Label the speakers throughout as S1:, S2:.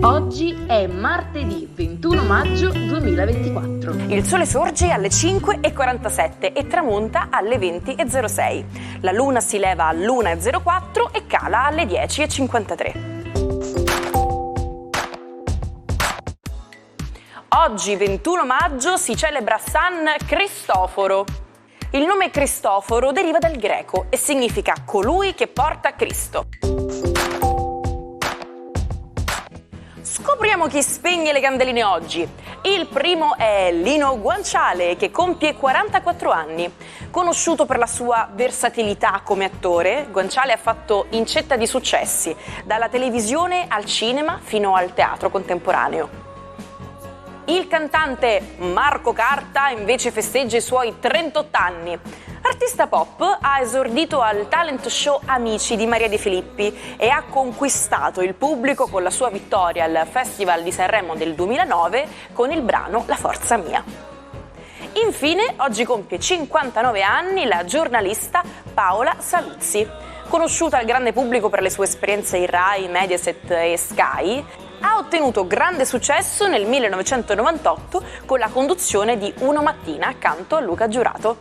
S1: Oggi è martedì 21 maggio 2024.
S2: Il sole sorge alle 5:47 e tramonta alle 20:06. La luna si leva all'1:04 e cala alle 10:53. Oggi, 21 maggio, si celebra San Cristoforo. Il nome Cristoforo deriva dal greco e significa colui che porta Cristo. Scopriamo chi spegne le candeline oggi. Il primo è Lino Guanciale, che compie 44 anni. Conosciuto per la sua versatilità come attore, Guanciale ha fatto incetta di successi, dalla televisione al cinema fino al teatro contemporaneo. Il cantante Marco Carta invece festeggia i suoi 38 anni. Artista pop, ha esordito al talent show Amici di Maria De Filippi e ha conquistato il pubblico con la sua vittoria al Festival di Sanremo del 2009 con il brano La Forza Mia. Infine, oggi compie 59 anni la giornalista Paola Saluzzi. Conosciuta al grande pubblico per le sue esperienze in Rai, Mediaset e Sky, ha ottenuto grande successo nel 1998 con la conduzione di Uno Mattina accanto a Luca Giurato.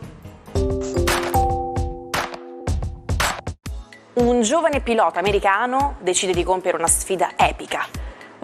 S2: Un giovane pilota americano decide di compiere una sfida epica: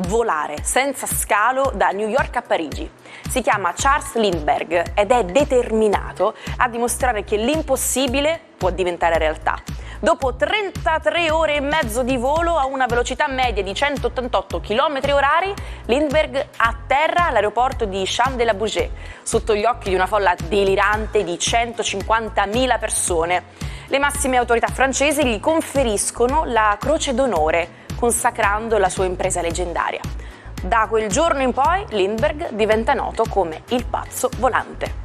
S2: volare senza scalo da New York a Parigi. Si chiama Charles Lindbergh ed è determinato a dimostrare che l'impossibile può diventare realtà. Dopo 33 ore e mezzo di volo a una velocità media di 188 km/h, Lindbergh atterra all'aeroporto di Champs-de-la-Bougie, sotto gli occhi di una folla delirante di 150.000 persone. Le massime autorità francesi gli conferiscono la Croce d'Onore, consacrando la sua impresa leggendaria. Da quel giorno in poi Lindbergh diventa noto come il pazzo volante.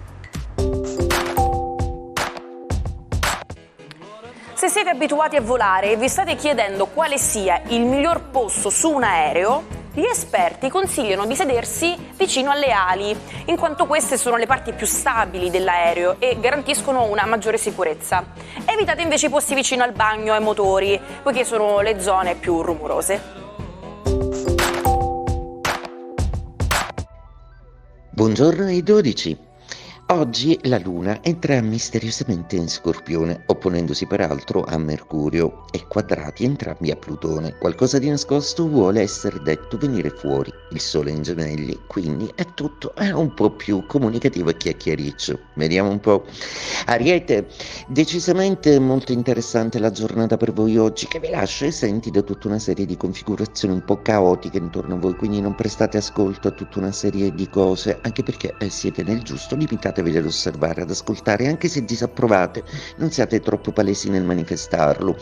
S2: Se siete abituati a volare e vi state chiedendo quale sia il miglior posto su un aereo, gli esperti consigliano di sedersi vicino alle ali, in quanto queste sono le parti più stabili dell'aereo e garantiscono una maggiore sicurezza. Evitate invece i posti vicino al bagno e ai motori, poiché sono le zone più rumorose.
S3: Buongiorno ai 12. Oggi la Luna entra misteriosamente in Scorpione, opponendosi peraltro a Mercurio, e quadrati entrambi a Plutone. Qualcosa di nascosto vuole essere detto venire fuori. Il Sole in Gemelli, quindi è un po' più comunicativo e chiacchiericcio. Vediamo un po'. Ariete, decisamente molto interessante la giornata per voi oggi, che vi lascia esenti da tutta una serie di configurazioni un po' caotiche intorno a voi, quindi non prestate ascolto a tutta una serie di cose, anche perché siete nel giusto. Limitate ad osservare, ad ascoltare, anche se disapprovate, non siate troppo palesi nel manifestarlo.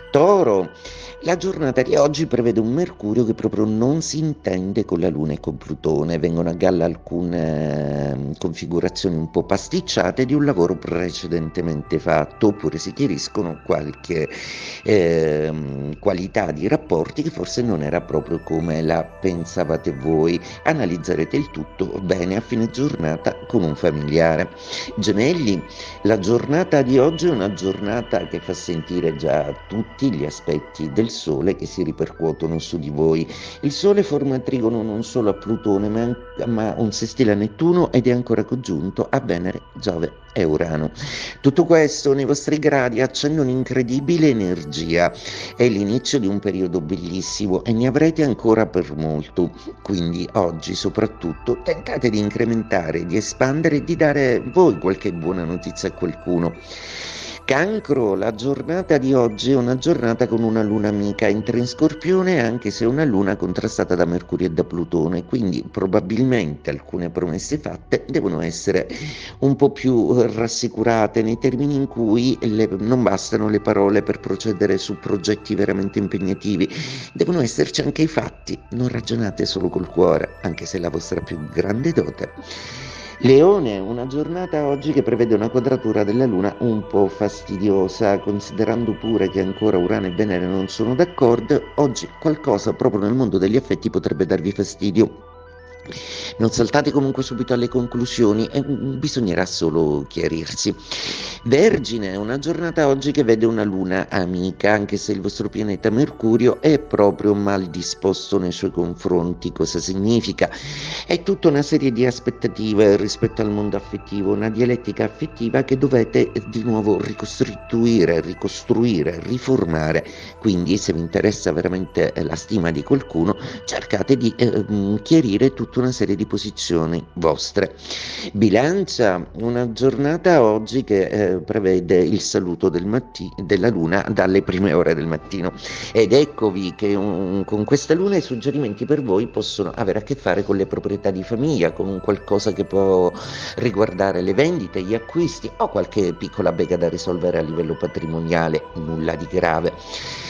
S3: Toro, la giornata di oggi prevede un Mercurio che proprio non si intende con la Luna e con Plutone. Vengono a galla alcune configurazioni un po' pasticciate di un lavoro precedentemente fatto, oppure si chiariscono qualche qualità di rapporti che forse non era proprio come la pensavate voi. Analizzerete il tutto bene a fine giornata con un familiare. Gemelli, la giornata di oggi è una giornata che fa sentire già tutti gli aspetti del Sole che si ripercuotono su di voi. Il Sole forma trigono non solo a Plutone ma un sestile a Nettuno ed è ancora congiunto a Venere, Giove e Urano. Tutto questo nei vostri gradi accende un'incredibile energia. È l'inizio di un periodo bellissimo e ne avrete ancora per molto. Quindi oggi soprattutto tentate di incrementare, di espandere e di dare voi qualche buona notizia a qualcuno. Cancro, la giornata di oggi è una giornata con una luna amica, entra in Scorpione anche se è una luna contrastata da Mercurio e da Plutone, quindi probabilmente alcune promesse fatte devono essere un po' più rassicurate nei termini in cui non bastano le parole per procedere su progetti veramente impegnativi, devono esserci anche i fatti, non ragionate solo col cuore, anche se è la vostra più grande dote. Leone, una giornata oggi che prevede una quadratura della Luna un po' fastidiosa, considerando pure che ancora Urano e Venere non sono d'accordo, oggi qualcosa proprio nel mondo degli affetti potrebbe darvi fastidio. Non saltate comunque subito alle conclusioni, bisognerà solo chiarirsi. Vergine, è una giornata oggi che vede una luna amica, anche se il vostro pianeta Mercurio è proprio mal disposto nei suoi confronti. Cosa significa? È tutta una serie di aspettative rispetto al mondo affettivo, una dialettica affettiva che dovete di nuovo ricostruire, riformare. Quindi se vi interessa veramente la stima di qualcuno, cercate di chiarire tutta una serie di posizioni vostre. Bilancia, una giornata oggi che prevede il saluto della luna dalle prime ore del mattino, ed eccovi che con questa luna i suggerimenti per voi possono avere a che fare con le proprietà di famiglia, con un qualcosa che può riguardare le vendite, gli acquisti o qualche piccola bega da risolvere a livello patrimoniale, nulla di grave.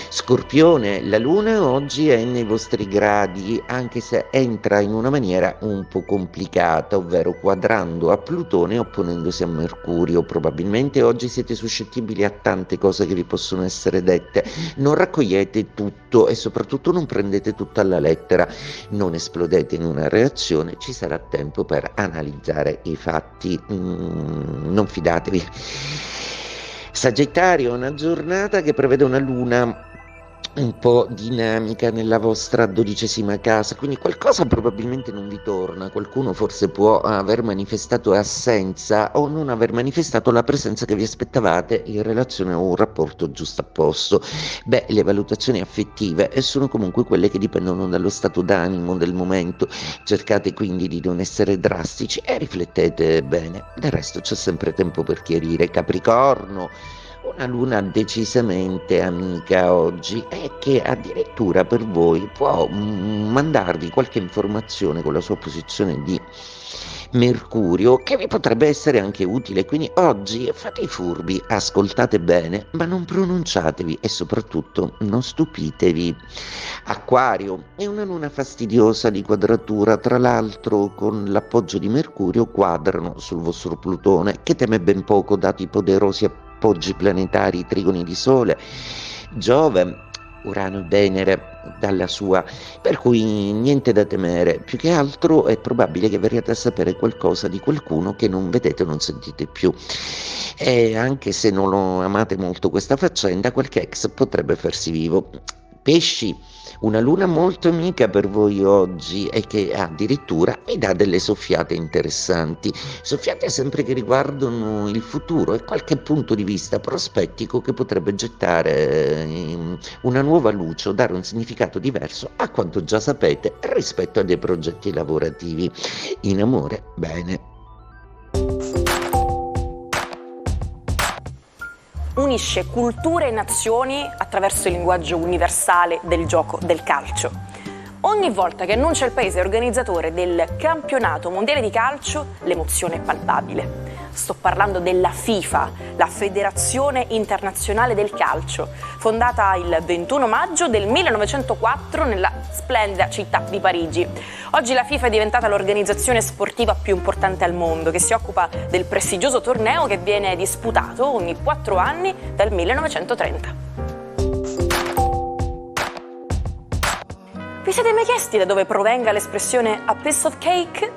S3: Scorpione, la luna oggi è nei vostri gradi, anche se entra in una maniera un po' complicata, ovvero quadrando a Plutone e opponendosi a Mercurio. Probabilmente oggi siete suscettibili a tante cose che vi possono essere dette. Non raccogliete tutto e soprattutto non prendete tutto alla lettera, non esplodete in una reazione, ci sarà tempo per analizzare i fatti, non fidatevi. Sagittario, una giornata che prevede una luna un po' dinamica nella vostra 12ª casa, quindi qualcosa probabilmente non vi torna, qualcuno forse può aver manifestato assenza o non aver manifestato la presenza che vi aspettavate in relazione a un rapporto giusto a posto. Le valutazioni affettive sono comunque quelle che dipendono dallo stato d'animo del momento, cercate quindi di non essere drastici e riflettete bene, del resto c'è sempre tempo per chiarire. Capricorno, una luna decisamente amica oggi e che addirittura per voi può mandarvi qualche informazione con la sua posizione di Mercurio che vi potrebbe essere anche utile, quindi oggi fate i furbi, ascoltate bene, ma non pronunciatevi e soprattutto non stupitevi. Acquario, è una luna fastidiosa di quadratura, tra l'altro con l'appoggio di Mercurio quadrano sul vostro Plutone che teme ben poco dato i poderosi appoggi planetari, trigoni di Sole, Giove, Urano e Venere dalla sua, per cui niente da temere, più che altro è probabile che verriate a sapere qualcosa di qualcuno che non vedete o non sentite più, e anche se non lo amate molto questa faccenda, qualche ex potrebbe farsi vivo. Pesci, una luna molto amica per voi oggi e che addirittura vi dà delle soffiate interessanti, soffiate sempre che riguardano il futuro e qualche punto di vista prospettico che potrebbe gettare una nuova luce o dare un significato diverso a quanto già sapete rispetto a dei progetti lavorativi. In amore, bene.
S2: Unisce culture e nazioni attraverso il linguaggio universale del gioco del calcio. Ogni volta che annuncia il paese organizzatore del campionato mondiale di calcio, l'emozione è palpabile. Sto parlando della FIFA, la Federazione Internazionale del Calcio, fondata il 21 maggio del 1904 nella splendida città di Parigi. Oggi la FIFA è diventata l'organizzazione sportiva più importante al mondo, che si occupa del prestigioso torneo che viene disputato ogni 4 anni dal 1930. Vi siete mai chiesti da dove provenga l'espressione a piece of cake?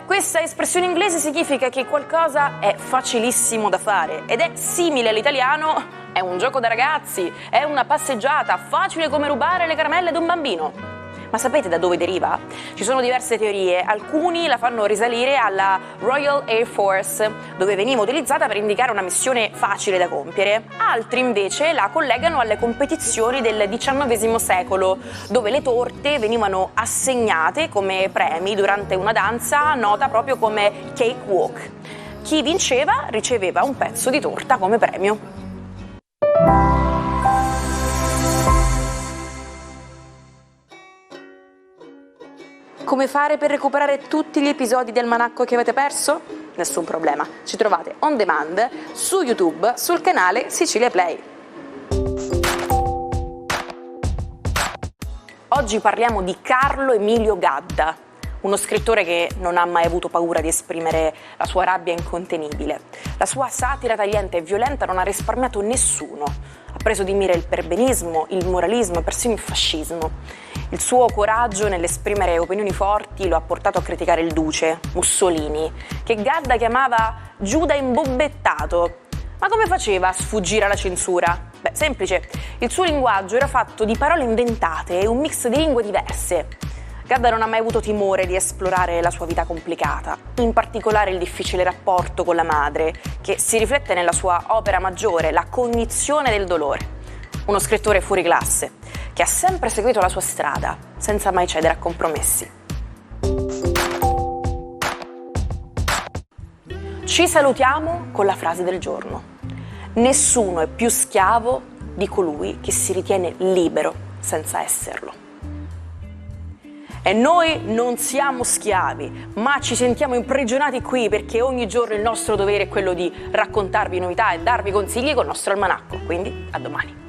S2: Questa espressione inglese significa che qualcosa è facilissimo da fare ed è simile all'italiano, è un gioco da ragazzi, è una passeggiata, facile come rubare le caramelle ad un bambino. Ma sapete da dove deriva? Ci sono diverse teorie, alcuni la fanno risalire alla Royal Air Force, dove veniva utilizzata per indicare una missione facile da compiere. Altri invece la collegano alle competizioni del XIX secolo, dove le torte venivano assegnate come premi durante una danza nota proprio come cakewalk. Chi vinceva riceveva un pezzo di torta come premio. Come fare per recuperare tutti gli episodi del Almanacco che avete perso? Nessun problema, ci trovate on demand su YouTube sul canale Sicilia Play. Oggi parliamo di Carlo Emilio Gadda, uno scrittore che non ha mai avuto paura di esprimere la sua rabbia incontenibile. La sua satira tagliente e violenta non ha risparmiato nessuno. Ha preso di mira il perbenismo, il moralismo e persino il fascismo. Il suo coraggio nell'esprimere opinioni forti lo ha portato a criticare il duce, Mussolini, che Gadda chiamava Giuda imbobbettato. Ma come faceva a sfuggire alla censura? Beh, semplice. Il suo linguaggio era fatto di parole inventate e un mix di lingue diverse. Gadda non ha mai avuto timore di esplorare la sua vita complicata, in particolare il difficile rapporto con la madre, che si riflette nella sua opera maggiore, La cognizione del dolore. Uno scrittore fuori classe, che ha sempre seguito la sua strada, senza mai cedere a compromessi. Ci salutiamo con la frase del giorno. Nessuno è più schiavo di colui che si ritiene libero senza esserlo. E noi non siamo schiavi, ma ci sentiamo imprigionati qui perché ogni giorno il nostro dovere è quello di raccontarvi novità e darvi consigli col nostro almanacco. Quindi, a domani.